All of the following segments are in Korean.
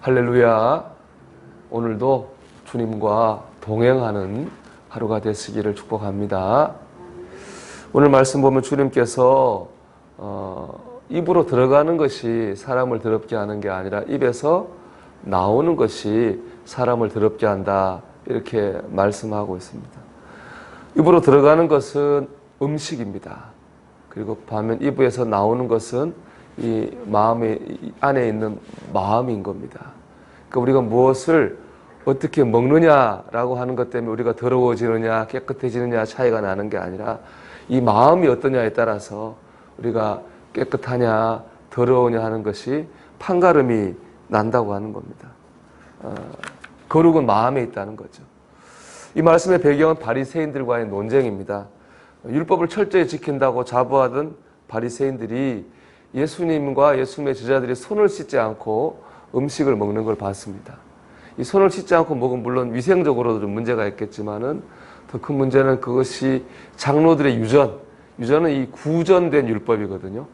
할렐루야. 오늘도 주님과 동행하는 하루가 되시기를 축복합니다. 오늘 말씀 보면 주님께서 입으로 들어가는 것이 사람을 더럽게 하는 게 아니라 입에서 나오는 것이 사람을 더럽게 한다, 이렇게 말씀하고 있습니다. 입으로 들어가는 것은 음식입니다. 그리고 반면 입에서 나오는 것은 이 마음의 안에 있는 마음인 겁니다. 그러니까 우리가 무엇을 어떻게 먹느냐라고 하는 것 때문에 우리가 더러워지느냐 깨끗해지느냐 차이가 나는 게 아니라 이 마음이 어떠냐에 따라서 우리가 깨끗하냐 더러우냐 하는 것이 판가름이 난다고 하는 겁니다. 거룩은 마음에 있다는 거죠. 이 말씀의 배경은 바리새인들과의 논쟁입니다. 율법을 철저히 지킨다고 자부하던 바리새인들이 예수님과 예수님의 제자들이 손을 씻지 않고 음식을 먹는 걸 봤습니다. 이 손을 씻지 않고 먹으면 물론 위생적으로도 좀 문제가 있겠지만은 더 큰 문제는 그것이 장로들의 유전은 이 구전된 율법이거든요.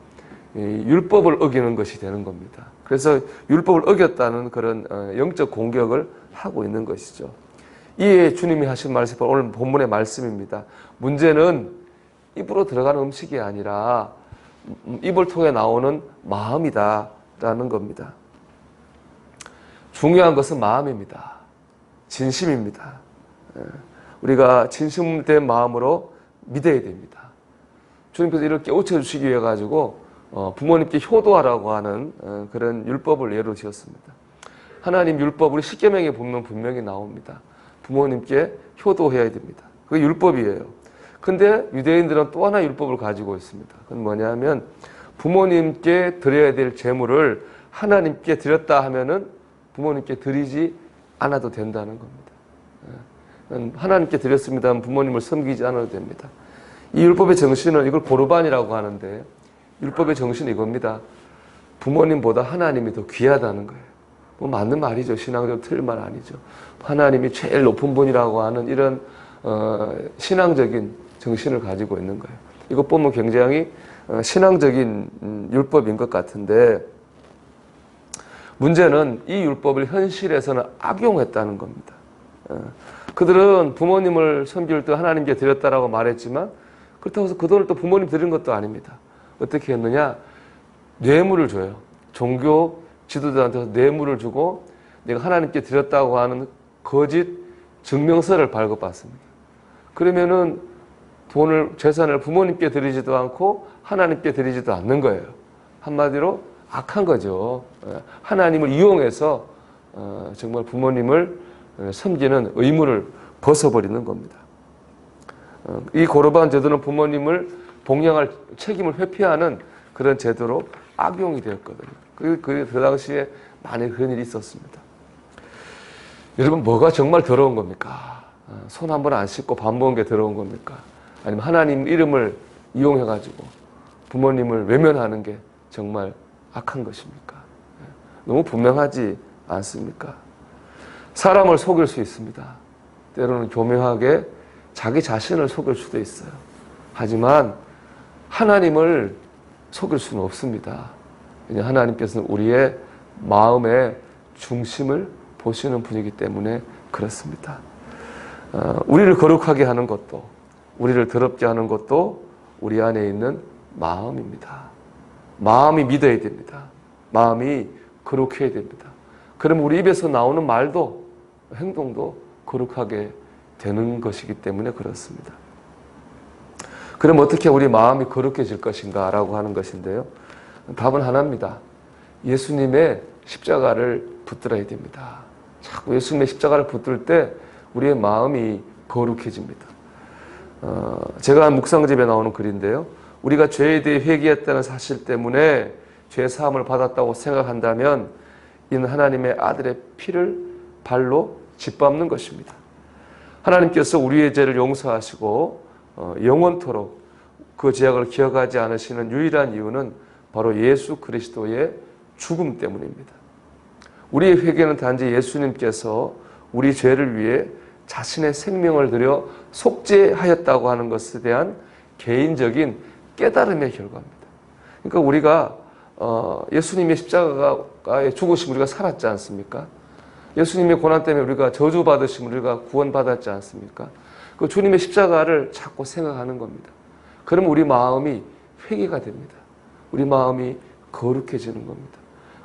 이 율법을 어기는 것이 되는 겁니다. 그래서 율법을 어겼다는 그런 영적 공격을 하고 있는 것이죠. 이에 주님이 하신 말씀이 오늘 본문의 말씀입니다. 문제는 입으로 들어가는 음식이 아니라 입을 통해 나오는 마음이다라는 겁니다. 중요한 것은 마음입니다. 진심입니다. 우리가 진심된 마음으로 믿어야 됩니다. 주님께서 이를 깨우쳐 주시기 위해 가지고 부모님께 효도하라고 하는 그런 율법을 예로 지었습니다. 하나님 율법, 우리 십계명에 보면 분명히 나옵니다. 부모님께 효도해야 됩니다. 그게 율법이에요. 근데 유대인들은 또 하나 율법을 가지고 있습니다. 그건 뭐냐면 부모님께 드려야 될 재물을 하나님께 드렸다 하면은 부모님께 드리지 않아도 된다는 겁니다. 하나님께 드렸습니다 하면 부모님을 섬기지 않아도 됩니다. 이 율법의 정신은 이걸 고르반이라고 하는데 율법의 정신이 이겁니다. 부모님보다 하나님이 더 귀하다는 거예요. 뭐 맞는 말이죠. 신앙적으로 틀린 말 아니죠. 하나님이 제일 높은 분이라고 하는 이런 신앙적인 정신을 가지고 있는 거예요. 이것 보면 굉장히 신앙적인 율법인 것 같은데 문제는 이 율법을 현실에서는 악용했다는 겁니다. 그들은 부모님을 섬길 때 하나님께 드렸다라고 말했지만 그렇다고 해서 그 돈을 또 부모님 드린 것도 아닙니다. 어떻게 했느냐? 뇌물을 줘요. 종교 지도자한테 뇌물을 주고 내가 하나님께 드렸다고 하는 거짓 증명서를 발급받습니다. 그러면은 돈을, 재산을 부모님께 드리지도 않고 하나님께 드리지도 않는 거예요. 한마디로 악한 거죠. 하나님을 이용해서 정말 부모님을 섬기는 의무를 벗어버리는 겁니다. 이 고르반 제도는 부모님을 봉양할 책임을 회피하는 그런 제도로 악용이 되었거든요. 그 당시에 많이 그런 일이 있었습니다. 여러분, 뭐가 정말 더러운 겁니까? 손 한 번 안 씻고 밥 먹은 게 더러운 겁니까? 아니면 하나님 이름을 이용해가지고 부모님을 외면하는 게 정말 악한 것입니까? 너무 분명하지 않습니까? 사람을 속일 수 있습니다. 때로는 교묘하게 자기 자신을 속일 수도 있어요. 하지만 하나님을 속일 수는 없습니다. 왜냐하면 하나님께서는 우리의 마음의 중심을 보시는 분이기 때문에 그렇습니다. 우리를 거룩하게 하는 것도 우리를 더럽게 하는 것도 우리 안에 있는 마음입니다. 마음이 믿어야 됩니다. 마음이 거룩해야 됩니다. 그럼 우리 입에서 나오는 말도 행동도 거룩하게 되는 것이기 때문에 그렇습니다. 그럼 어떻게 우리 마음이 거룩해질 것인가 라고 하는 것인데요. 답은 하나입니다. 예수님의 십자가를 붙들어야 됩니다. 자꾸 예수님의 십자가를 붙들 때 우리의 마음이 거룩해집니다. 제가 한 묵상집에 나오는 글인데요. 우리가 죄에 대해 회개했다는 사실 때문에 죄 사함을 받았다고 생각한다면 이는 하나님의 아들의 피를 발로 짓밟는 것입니다. 하나님께서 우리의 죄를 용서하시고 영원토록 그 죄악을 기억하지 않으시는 유일한 이유는 바로 예수 그리스도의 죽음 때문입니다. 우리의 회개는 단지 예수님께서 우리 죄를 위해 자신의 생명을 들여 속죄하였다고 하는 것에 대한 개인적인 깨달음의 결과입니다. 그러니까 우리가 예수님의 십자가가 십자가의 죽으심 우리가 살았지 않습니까? 예수님의 고난 때문에 우리가 저주받으심 우리가 구원받았지 않습니까? 그 주님의 십자가를 자꾸 생각하는 겁니다. 그러면 우리 마음이 회개가 됩니다. 우리 마음이 거룩해지는 겁니다.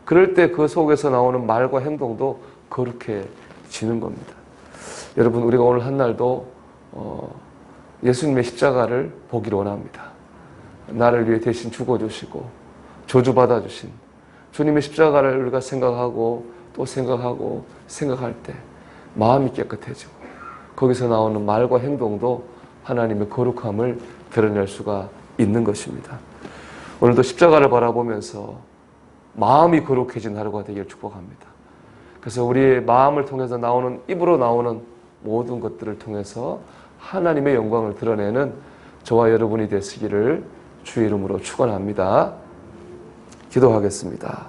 그럴 때 그 속에서 나오는 말과 행동도 거룩해지는 겁니다. 여러분, 우리가 오늘 한 날도 예수님의 십자가를 보기를 원합니다. 나를 위해 대신 죽어주시고 저주받아 주신 주님의 십자가를 우리가 생각하고 또 생각할 때 마음이 깨끗해지고 거기서 나오는 말과 행동도 하나님의 거룩함을 드러낼 수가 있는 것입니다. 오늘도 십자가를 바라보면서 마음이 거룩해진 하루가 되기를 축복합니다. 그래서 우리의 마음을 통해서 나오는, 입으로 나오는 모든 것들을 통해서 하나님의 영광을 드러내는 저와 여러분이 되시기를 주의 이름으로 축원합니다. 기도하겠습니다.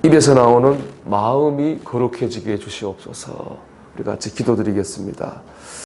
입에서 나오는 마음이 거룩해지게 해주시옵소서. 우리 같이 기도드리겠습니다.